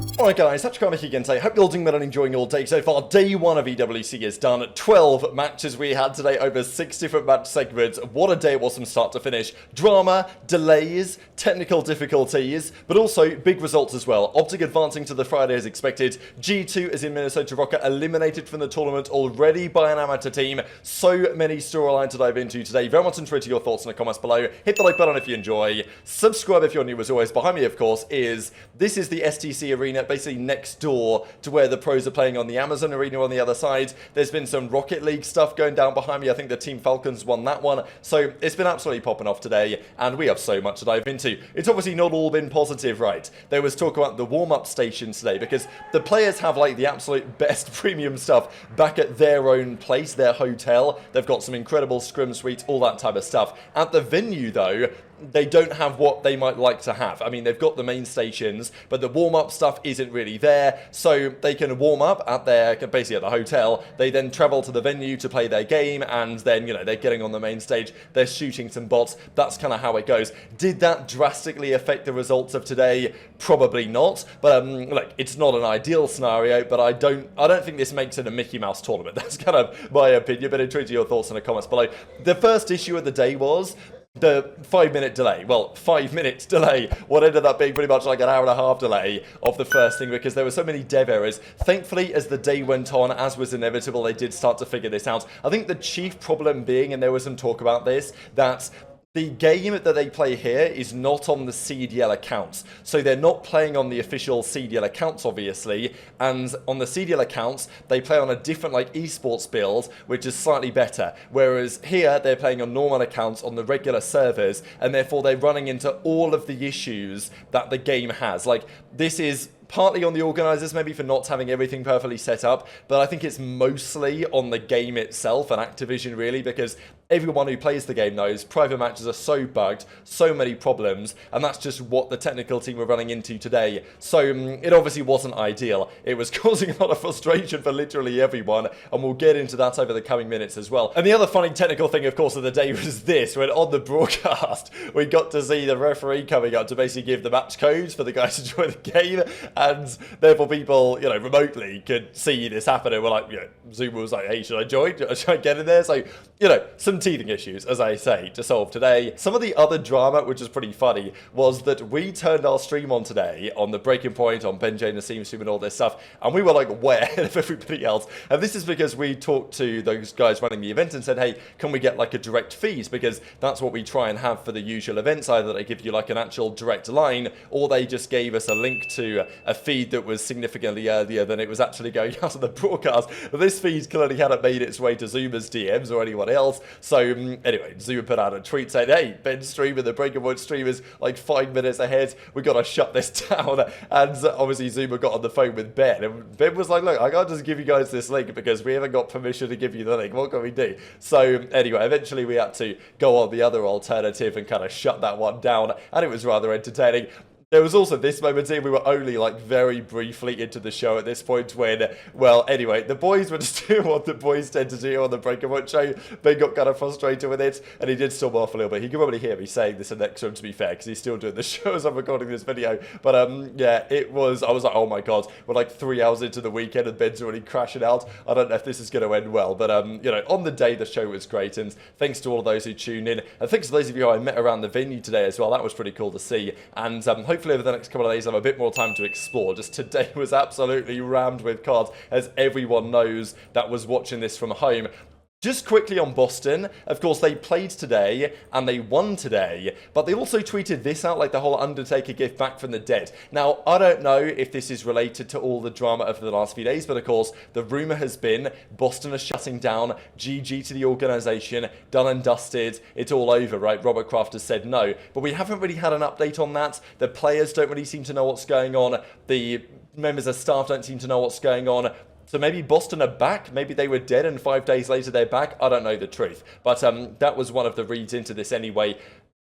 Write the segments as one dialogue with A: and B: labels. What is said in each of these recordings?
A: Alright guys, TacticalRab again today. Hope you're all doing well and enjoying your day so far. Day 1 of EWC is done. 12 matches we had today, over 6 different match segments. What a day it was from start to finish. Drama, delays, technical difficulties, but also big results as well. OpTic advancing to the Friday as expected. G2 is in Minnesota Rocket, eliminated from the tournament already by an amateur team. So many storylines to dive into today. Very much interested your thoughts in the comments below. Hit the like button if you enjoy. Subscribe if you're new as always. Behind me, of course, this is the STC arena, basically next door to where the pros are playing on the Amazon arena on the other side. There's been some Rocket League stuff going down behind me. I think the Team Falcons won that one. So it's been absolutely popping off today, and we have so much to dive into. It's obviously not all been positive, right? There was talk about the warm-up stations today because the players have like the absolute best premium stuff back at their own place, their hotel. They've got some incredible scrim suites, all that type of stuff. At the venue though, they don't have what they might like to have. I mean, they've got the main stations, but the warm-up stuff isn't really there, so they can warm up at their, basically at the hotel. They then travel to the venue to play their game, and then, you know, they're getting on the main stage, they're shooting some bots. That's kind of how it goes. Did that drastically affect the results of today? Probably not, but look, it's not an ideal scenario, but I don't think this makes it a Mickey Mouse tournament. That's kind of my opinion, but intrigued to your thoughts in the comments below. The first issue of the day was the 5-minute delay. Well, 5 minutes delay. What ended up being pretty much like an hour and a half delay of the first thing because there were so many dev errors. Thankfully, as the day went on, as was inevitable, they did start to figure this out. I think the chief problem being, and there was some talk about this, that the game that they play here is not on the CDL accounts. So they're not playing on the official CDL accounts, obviously. And on the CDL accounts, they play on a different, like, esports build, which is slightly better. Whereas here, they're playing on normal accounts on the regular servers, and therefore they're running into all of the issues that the game has. Like, this is partly on the organisers, maybe for not having everything perfectly set up, but I think it's mostly on the game itself and Activision, really, because everyone who plays the game knows private matches are so bugged, so many problems, and that's just what the technical team were running into today. So it obviously wasn't ideal. It was causing a lot of frustration for literally everyone, and we'll get into that over the coming minutes as well. And the other funny technical thing, of course, of the day was this, when on the broadcast, we got to see the referee coming up to basically give the match codes for the guys to join the game, and therefore people, you know, remotely could see this happen, and we're like, you know, Zoom was like, hey, should I join? Should I get in there? So, you know, some teething issues, as I say, to solve today. Some of the other drama, which is pretty funny, was that we turned our stream on today on the Breaking Point, on Benjay, Nassim stream and all this stuff, and we were like way ahead of everybody else. And this is because we talked to those guys running the event and said, hey, can we get like a direct feed? Because that's what we try and have for the usual events. Either they give you like an actual direct line, or they just gave us a link to a feed that was significantly earlier than it was actually going out of the broadcast. But this feed clearly hadn't made its way to Zoomer's DMs or anyone else. So anyway, Zoomer put out a tweet saying, hey, Ben's streaming, the Breaking Point stream is like 5 minutes ahead. We got to shut this down. And obviously Zoomer got on the phone with Ben. And Ben was like, look, I can't just give you guys this link because we haven't got permission to give you the link. What can we do? So anyway, eventually we had to go on the other alternative and kind of shut that one down. And it was rather entertaining. There was also this moment here, we were only like very briefly into the show at this point when, well, anyway, the boys were just doing what the boys tend to do on the Breaking Point show. Ben got kind of frustrated with it, and he did storm off a little bit. He can probably hear me saying this in the next room, to be fair, because he's still doing the show as I'm recording this video. But yeah, I was like, oh my god, we're like 3 hours into the weekend and Ben's already crashing out. I don't know if this is going to end well, but you know, on the day the show was great, and thanks to all of those who tuned in, and thanks to those of you who I met around the venue today as well. That was pretty cool to see, and hopefully over the next couple of days I'll have a bit more time to explore. Just today was absolutely rammed with cards, as everyone knows that was watching this from home. Just quickly on Boston, of course, they played today, and they won today, but they also tweeted this out, like the whole Undertaker gift back from the dead. Now, I don't know if this is related to all the drama of the last few days, but of course, the rumour has been Boston are shutting down, GG to the organisation, done and dusted, it's all over, right? Robert Kraft has said no, but we haven't really had an update on that. The players don't really seem to know what's going on, the members of staff don't seem to know what's going on. So maybe Boston are back, maybe they were dead and 5 days later they're back, I don't know the truth. But that was one of the reads into this anyway.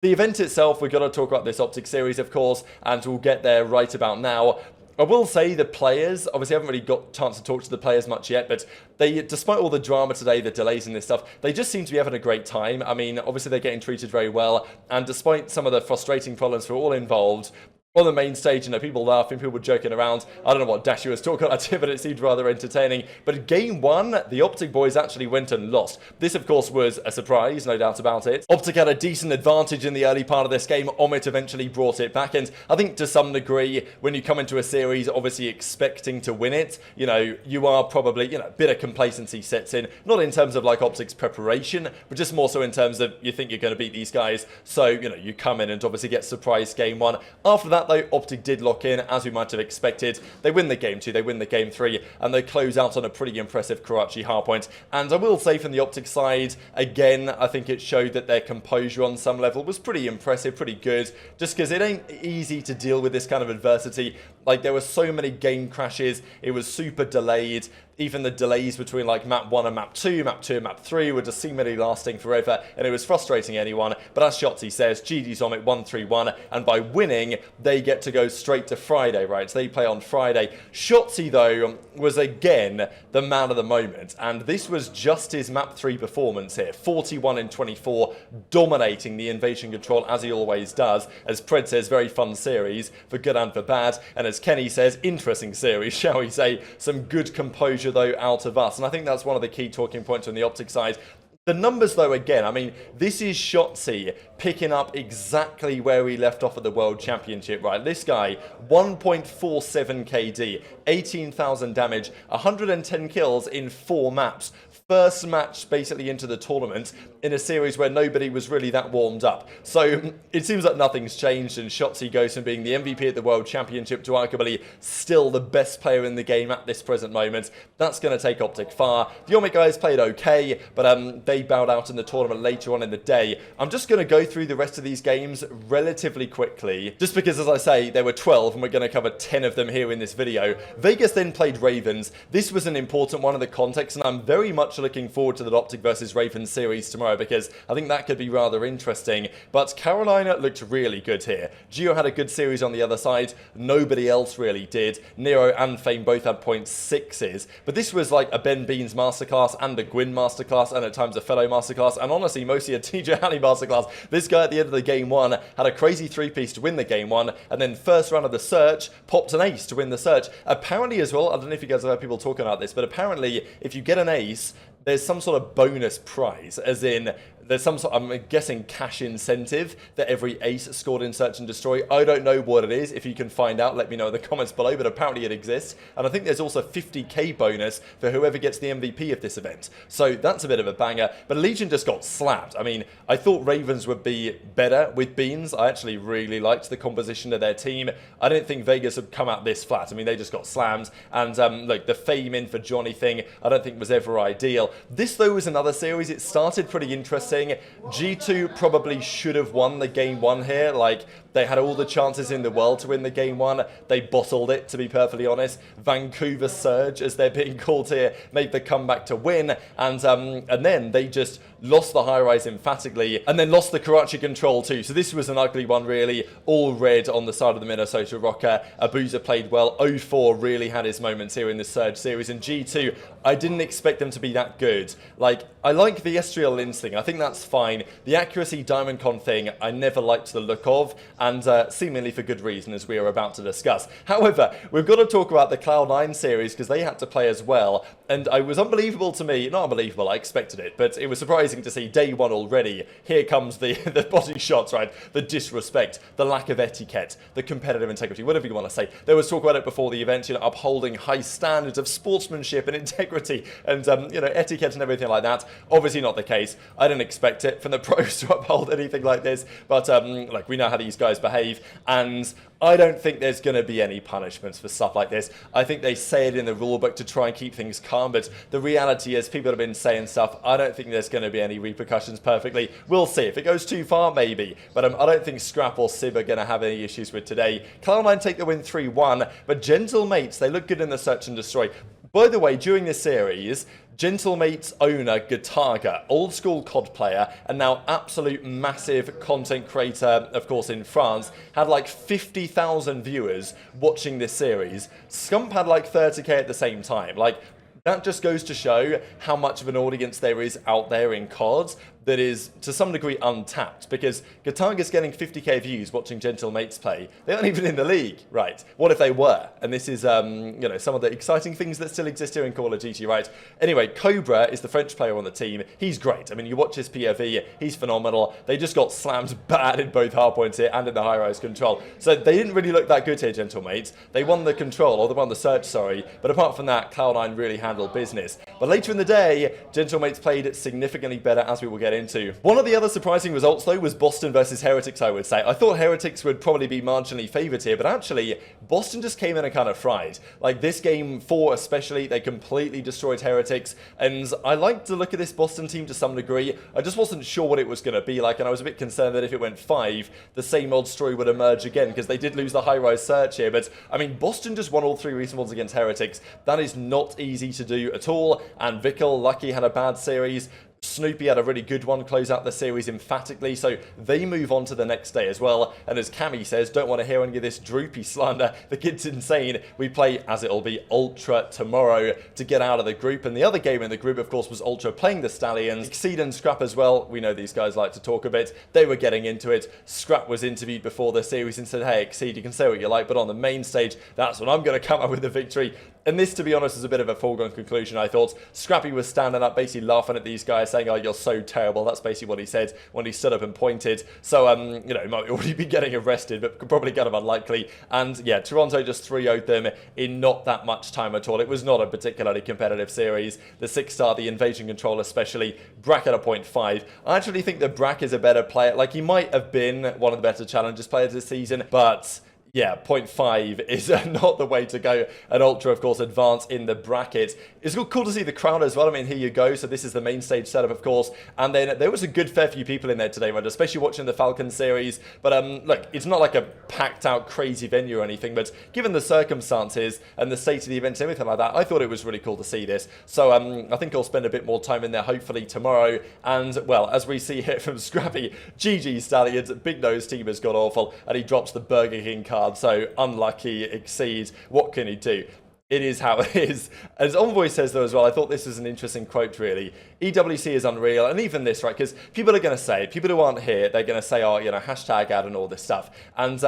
A: The event itself, we've got to talk about this OpTic series, of course, and we'll get there right about now. I will say the players, obviously I haven't really got a chance to talk to the players much yet, but they, despite all the drama today, the delays and this stuff, they just seem to be having a great time. I mean, obviously they're getting treated very well, and despite some of the frustrating problems for all involved, on the main stage, you know, people laughing, people joking around. I don't know what Dashy was talking about, but it seemed rather entertaining. But game one, the OpTic boys actually went and lost. This, of course, was a surprise, no doubt about it. OpTic had a decent advantage in the early part of this game. Omid eventually brought it back, and I think to some degree, when you come into a series, obviously expecting to win it, you know, you are probably, you know, a bit of complacency sets in. Not in terms of like OpTic's preparation, but just more so in terms of you think you're going to beat these guys. So, you know, you come in and obviously get surprised game one. After that, though, OpTic did lock in, as we might have expected. They win the game 2, they win the game 3, and they close out on a pretty impressive Karachi hardpoint. And I will say from the OpTic side, again, I think it showed that their composure on some level was pretty impressive, pretty good, just because it ain't easy to deal with this kind of adversity. Like, there were so many game crashes, it was super delayed. Even the delays between like map 1 and map 2 and map 3 were just seemingly lasting forever, and it was frustrating anyone. But as Shotzzy says, GG's on it 1-3-1, and by winning, they get to go straight to Friday, right? So they play on Friday. Shotzzy, though, was again the man of the moment, and this was just his map 3 performance here. 41 in 24, dominating the invasion control as he always does. As Pred says, very fun series, for good and for bad. And as Kenny says, interesting series, shall we say. Some good composure, though, out of us, and I think that's one of the key talking points on the OpTic side. The numbers, though, again, I mean, this is Shotzzy picking up exactly where we left off at the World Championship, right? This guy, 1.47 KD, 18,000 damage, 110 kills in 4 maps. First match basically into the tournament in a series where nobody was really that warmed up. So it seems like nothing's changed, and Shotzzy goes from being the MVP at the World Championship to arguably still the best player in the game at this present moment. That's going to take OpTic far. The Omid guys played okay, but they bowed out in the tournament later on in the day. I'm just going to go through the rest of these games relatively quickly, just because, as I say, there were 12 and we're going to cover 10 of them here in this video. Vegas then played Ravens. This was an important one in the context, and I'm very much looking forward to the OpTic versus Ravens series tomorrow, because I think that could be rather interesting. But Carolina looked really good here. Geo had a good series on the other side. Nobody else really did. Nero and Fame both had 0.6s. But this was like a Ben Beans masterclass and a Gwyn masterclass, and at times a Fellow masterclass, and honestly mostly a TJ Halley masterclass. This guy at the end of the game 1 had a crazy 3-piece to win the game 1, and then first round of the search popped an ace to win the search. Apparently as well, I don't know if you guys have heard people talking about this, but apparently if you get an ace, there's some sort of bonus prize, as in there's some sort, I'm guessing, cash incentive that every ace scored in Search and Destroy. I don't know what it is. If you can find out, let me know in the comments below, but apparently it exists. And I think there's also a 50k bonus for whoever gets the MVP of this event. So that's a bit of a banger. But Legion just got slapped. I mean, I thought Ravens would be better with Beans. I actually really liked the composition of their team. I didn't think Vegas would come out this flat. I mean, they just got slammed. And look, the Fame in for Johnny thing, I don't think was ever ideal. This, though, was another series. It started pretty interesting. G2 probably should have won the game 1 here. Like, they had all the chances in the world to win the game 1. They bottled it, to be perfectly honest. Vancouver Surge, as they're being called here, made the comeback to win. And then they just lost the high rise emphatically, and then lost the Karachi control too. So this was an ugly one, really. All red on the side of the Minnesota Rocker. aBeZy played well. 0-4 really had his moments here in the Surge series. And G2, I didn't expect them to be that good. Like, I like the Estriel Lens thing. I think that's fine. The accuracy Diamond Con thing, I never liked the look of, and seemingly for good reason, as we are about to discuss. However, we've got to talk about the Cloud9 series, because they had to play as well. And it was unbelievable to me. Not unbelievable, I expected it, but it was surprising to see day 1 already. Here comes the body shots, right? The disrespect, the lack of etiquette, the competitive integrity, whatever you want to say. There was talk about it before the event, you know, upholding high standards of sportsmanship and integrity and, you know, etiquette and everything like that. Obviously not the case. I didn't expect it from the pros to uphold anything like this, but like, we know how these guys behave, and I don't think there's going to be any punishments for stuff like this. I think they say it in the rulebook to try and keep things calm, but the reality is people have been saying stuff. I don't think there's going to be any repercussions perfectly. We'll see. If it goes too far, maybe, but I don't think Scrap or Sib are going to have any issues with today. Cloud9 take the win 3-1, but Gentlemates, they look good in the Search and Destroy. By the way, during this series, Gentlemates owner Gataga, old school COD player and now absolute massive content creator, of course, in France, had like 50,000 viewers watching this series. Scump had like 30k at the same time. Like, that just goes to show how much of an audience there is out there in COD. that is to some degree untapped, because Gataga's getting 50k views watching Gentlemates play. They aren't even in the league, right? What if they were? And this is, you know, some of the exciting things that still exist here in Call of Duty, right? Anyway, Cobra is the French player on the team. He's great. I mean, you watch his POV, he's phenomenal. They just got slammed bad in both hardpoints here and in the high-rise control. So they didn't really look that good here, Gentlemates. They won the control, or they won the search, sorry. But apart from that, Cloud9 really handled business. But later in the day, Gentlemates played significantly better, as we will get into. One of the other surprising results, though, was Boston versus Heretics, I would say. I thought Heretics would probably be marginally favoured here, but actually, Boston just came in and kind of fried. Like, this game 4 especially, they completely destroyed Heretics, and I like to look at this Boston team to some degree. I just wasn't sure what it was going to be like, and I was a bit concerned that if it went 5, the same old story would emerge again, because they did lose the high-rise search here, but, I mean, Boston just won all 3 recent ones against Heretics. That is not easy to do at all, and Vikul, lucky, had a bad series. Snoopy had a really good one, close out the series emphatically, so they move on to the next day as well. And as Cammy says, don't want to hear any of this droopy slander. The kid's insane. We play, as it'll be, Ultra tomorrow to get out of the group. And the other game in the group, of course, was Ultra playing the Stallions. Exceed and Scrap as well. We know these guys like to talk a bit. They were getting into it. Scrap was interviewed before the series and said, hey, Exceed, you can say what you like, but on the main stage, that's when I'm going to come up with the victory. And this, to be honest, is a bit of a foregone conclusion, I thought. Scrappy was standing up, basically laughing at these guys, saying, oh, you're so terrible. That's basically what he said when he stood up and pointed. So, you know, he might already be getting arrested, but probably kind of unlikely. And, yeah, Toronto just 3-0'd them in not that much time at all. It was not a particularly competitive series. The 6-star, the invasion control especially, Brack at a 0.5. I actually think that Brack is a better player. Like, he might have been one of the better Challengers players this season, but yeah, 0.5 is not the way to go. And Ultra, of course, advance in the bracket. It's cool to see the crowd as well. I mean, here you go. So this is the main stage setup, of course. And then there was a good fair few people in there today, right? Especially watching the Falcon series. But look, it's not like a packed out crazy venue or anything. But given the circumstances and the state of the event and everything like that, I thought it was really cool to see this. So I think I'll spend a bit more time in there, hopefully tomorrow. And, well, as we see here from Scrappy, GG Stallions, Big Nose team has got awful. And he drops the Burger King card. So unlucky, Exceeds. What can he do? It is how it is. As Envoy says, though, as well, I thought this was an interesting quote, really. EWC is unreal, and even this, right? Because people are going to say, people who aren't here, they're going to say, oh, you know, hashtag ad and all this stuff. And,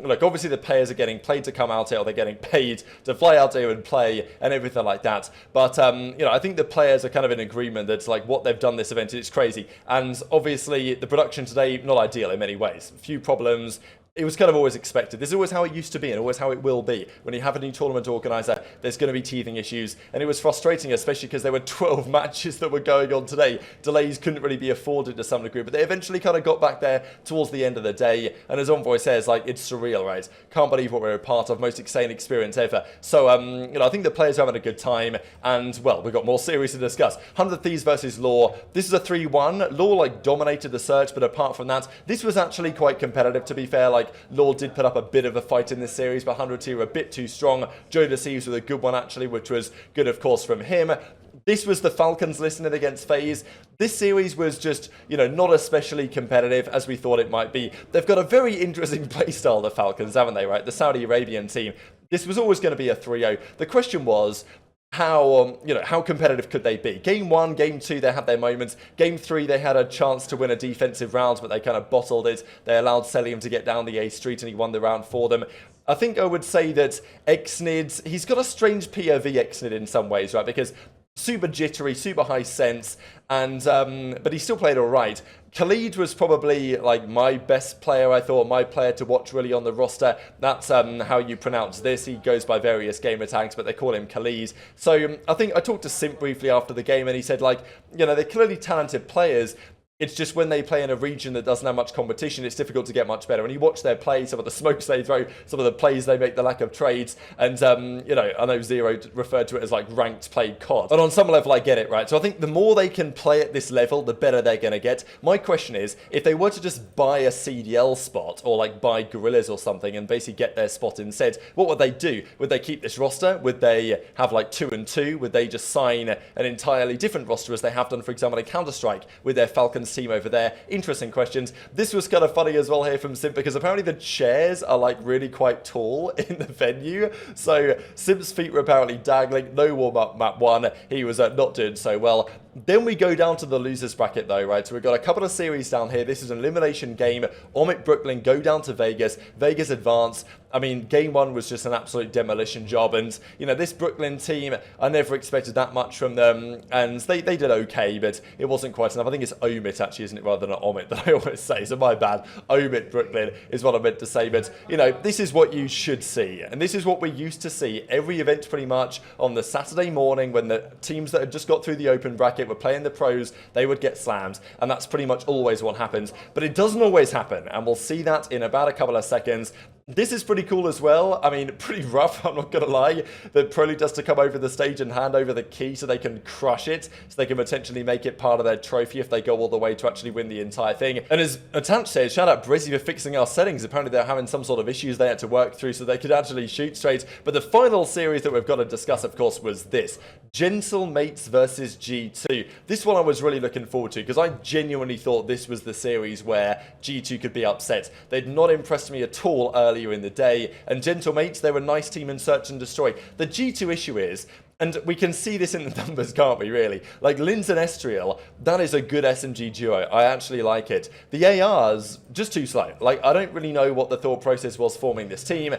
A: look, obviously the players are getting paid to come out here, or they're getting paid to fly out here and play, and everything like that. But, you know, I think the players are kind of in agreement that, like, what they've done this event, it's crazy. And, obviously, the production today, not ideal in many ways. A few problems. It was kind of always expected. This is always how it used to be and always how it will be. When you have a new tournament organizer, there's going to be teething issues. And it was frustrating, especially because there were 12 matches that were going on today. Delays couldn't really be afforded to some degree, but they eventually kind of got back there towards the end of the day. And as Envoy says, like, it's surreal, right? Can't believe what we're a part of. Most insane experience ever. So, you know, I think the players are having a good time. And, well, we've got more series to discuss. 100 Thieves versus Law. This is a 3-1. Law, like, dominated the search, but apart from that, this was actually quite competitive, to be fair. Like, Law did put up a bit of a fight in this series, but 100 were a bit too strong. JoeDeceives with a good one, actually, which was good, of course, from him. This was the Falcons listening against FaZe. This series was just, you know, not especially competitive as we thought it might be. They've got a very interesting playstyle, the Falcons, haven't they, right? The Saudi Arabian team. This was always going to be a 3-0. The question was, how, you know, how competitive could they be? Game 1, Game 2, they had their moments. Game 3, they had a chance to win a defensive round, but they kind of bottled it. They allowed Cellium to get down the A street, and he won the round for them. I think I would say that Xnid, he's got a strange POV, Xnid, in some ways, right? Because super jittery, super high sense, and but he still played all right. Khalid was probably like my best player, I thought, my player to watch really on the roster. That's how you pronounce this. He goes by various gamer tags, but they call him Khalid. So I think I talked to Simp briefly after the game, and he said, like, you know, they're clearly talented players. It's just when they play in a region that doesn't have much competition, it's difficult to get much better. When you watch their play, some of the smokes they throw, some of the plays they make, the lack of trades, and, you know, I know Zero referred to it as, like, ranked played COD. And on some level, I get it, right? So I think the more they can play at this level, the better they're going to get. My question is, if they were to just buy a CDL spot, or, like, buy Gorillas or something, and basically get their spot instead, what would they do? Would they keep this roster? Would they have, like, 2 and 2? Would they just sign an entirely different roster, as they have done, for example, in Counter-Strike, with their Falcons team over there? Interesting questions. This was kind of funny as well here from Simp, because apparently the chairs are like really quite tall in the venue. So Simp's feet were apparently dangling. No warm-up map 1. He was not doing so well. Then we go down to the losers bracket though, right? So we've got a couple of series down here. This is an elimination game. Omit Brooklyn go down to Vegas. Vegas advance. I mean, game one was just an absolute demolition job. And, you know, this Brooklyn team, I never expected that much from them. And they did okay, but it wasn't quite enough. I think it's Omit actually, isn't it, rather than Omit that I always say. So my bad. Omit Brooklyn is what I meant to say. But, you know, this is what you should see. And this is what we used to see every event pretty much on the Saturday morning when the teams that had just got through the open bracket were playing the pros, they would get slammed. And that's pretty much always what happens. But it doesn't always happen. And we'll see that in about a couple of seconds. This is pretty cool as well. I mean, pretty rough, I'm not going to lie. The Pro League does to come over the stage and hand over the key so they can crush it, so they can potentially make it part of their trophy if they go all the way to actually win the entire thing. And as Attach said, shout out aBeZy for fixing our settings. Apparently they're having some sort of issues they had to work through so they could actually shoot straight. But the final series that we've got to discuss, of course, was this. Gentlemates versus G2. This one I was really looking forward to because I genuinely thought this was the series where G2 could be upset. They'd not impressed me at all earlier in the day, and Gentlemates, they were a nice team in Search and Destroy. The G2 issue is, and we can see this in the numbers, can't we, really? Like, Linz and Estriel, that is a good SMG duo. I actually like it. The ARs, just too slow. Like, I don't really know what the thought process was forming this team.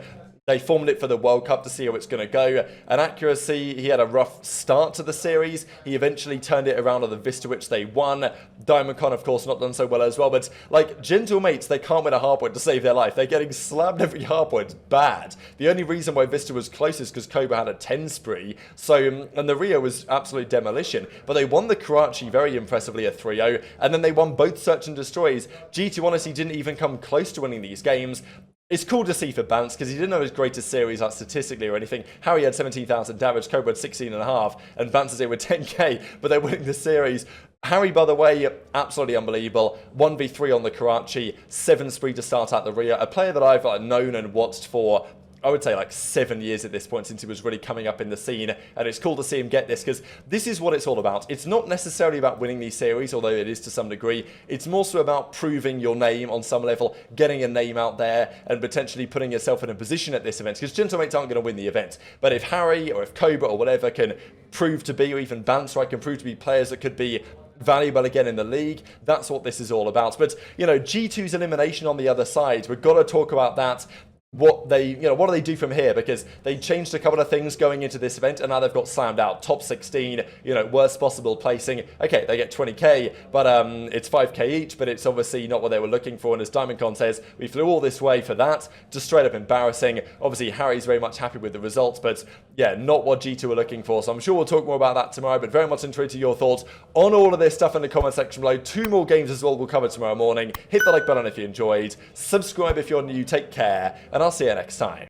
A: They formed it for the World Cup to see how it's going to go. And Accuracy, he had a rough start to the series. He eventually turned it around on the Vista, which they won. Diamondcon, of course, not done so well as well. But, like, Gentlemates, they can't win a hardpoint to save their life. They're getting slammed every hardpoint. Bad. The only reason why Vista was close is because Cobra had a 10 spree. So, and the ReeaL was absolute demolition. But they won the Karachi very impressively at 3-0. And then they won both Search and Destroys. G2 honestly didn't even come close to winning these games. It's cool to see for Bance because he didn't have his greatest series like statistically or anything. Harry had 17,000 damage, Cobra had 16.5, and Bance is here with 10k, but they're winning the series. Harry, by the way, absolutely unbelievable. 1v3 on the Karachi, 7 spree to start out the ReeaL. A player that I've known and watched for, I would say, like 7 years at this point since he was really coming up in the scene, and it's cool to see him get this because this is what it's all about. It's not necessarily about winning these series, although it is to some degree. It's more so about proving your name on some level, getting a name out there, and potentially putting yourself in a position at this event, because Gentlemates aren't going to win the event. But if Harry or if Cobra or whatever can prove to be, or even Bance, right, can prove to be players that could be valuable again in the league, that's what this is all about. But, you know, G2's elimination on the other side, we've got to talk about that. What they, what do they do from here? Because they changed a couple of things going into this event, and now they've got slammed out. Top 16, worst possible placing. Okay, they get 20k, but it's 5k each, but it's obviously not what they were looking for. And as Diamondcon says, we flew all this way for that. Just straight up embarrassing. Obviously, Harry's very much happy with the results, but yeah, not what G2 were looking for. So I'm sure we'll talk more about that tomorrow, but very much interested to your thoughts on all of this stuff in the comment section below. 2 more games as well we'll cover tomorrow morning. Hit the like button if you enjoyed. Subscribe if you're new. Take care, and I'll see you next time.